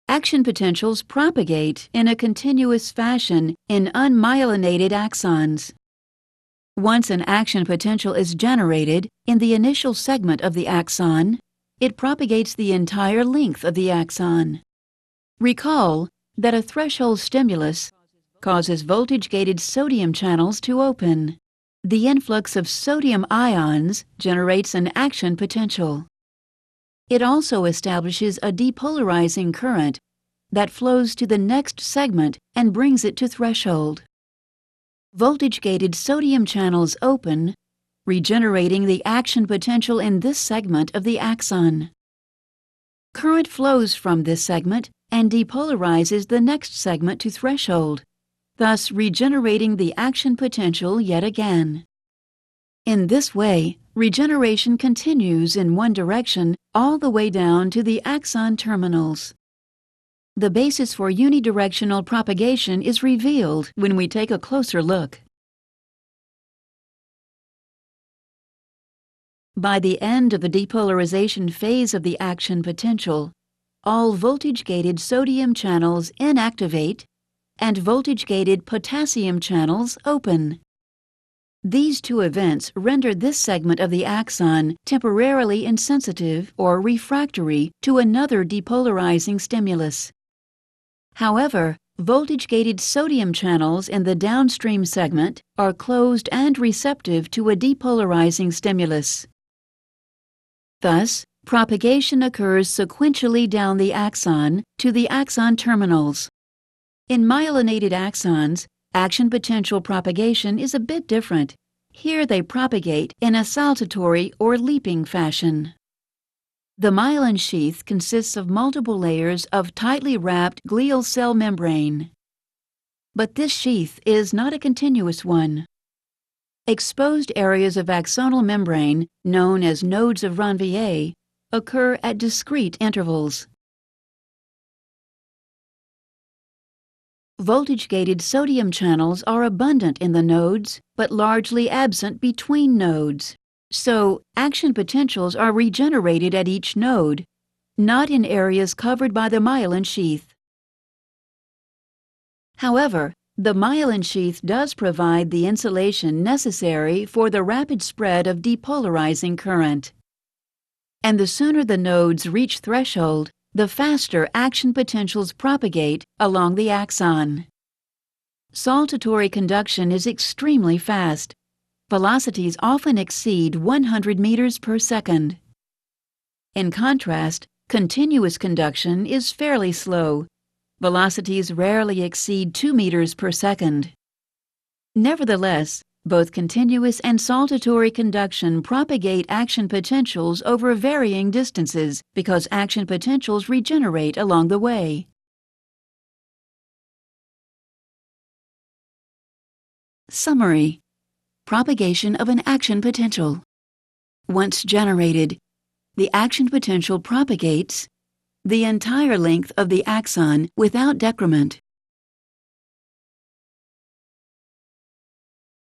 Action potentials propagate in a continuous fashion in unmyelinated axons. Once an action potential is generated in the initial segment of the axon, it propagates the entire length of the axon. Recall that a threshold stimulus causes voltage-gated sodium channels to open. The influx of sodium ions generates an action potential. It also establishes a depolarizing current that flows to the next segment and brings it to threshold. Voltage-gated sodium channels open, regenerating the action potential in this segment of the axon. Current flows from this segment and depolarizes the next segment to threshold, thus regenerating the action potential yet again. In this way, regeneration continues in one direction all the way down to the axon terminals. The basis for unidirectional propagation is revealed when we take a closer look. By the end of the depolarization phase of the action potential, all voltage-gated sodium channels inactivate and voltage-gated potassium channels open. These two events render this segment of the axon temporarily insensitive or refractory to another depolarizing stimulus. However, voltage-gated sodium channels in the downstream segment are closed and receptive to a depolarizing stimulus. Thus, propagation occurs sequentially down the axon to the axon terminals. In myelinated axons, action potential propagation is a bit different. Here they propagate in a saltatory or leaping fashion. The myelin sheath consists of multiple layers of tightly wrapped glial cell membrane. But this sheath is not a continuous one. Exposed areas of axonal membrane, known as nodes of Ranvier, occur at discrete intervals. Voltage-gated sodium channels are abundant in the nodes, but largely absent between nodes. So, action potentials are regenerated at each node, not in areas covered by the myelin sheath. However, the myelin sheath does provide the insulation necessary for the rapid spread of depolarizing current. And the sooner the nodes reach threshold, the faster action potentials propagate along the axon. Saltatory conduction is extremely fast. Velocities often exceed 100 meters per second. In contrast, continuous conduction is fairly slow. Velocities rarely exceed 2 meters per second. Nevertheless, both continuous and saltatory conduction propagate action potentials over varying distances because action potentials regenerate along the way. Summary: propagation of an action potential. Once generated, the action potential propagates the entire length of the axon without decrement.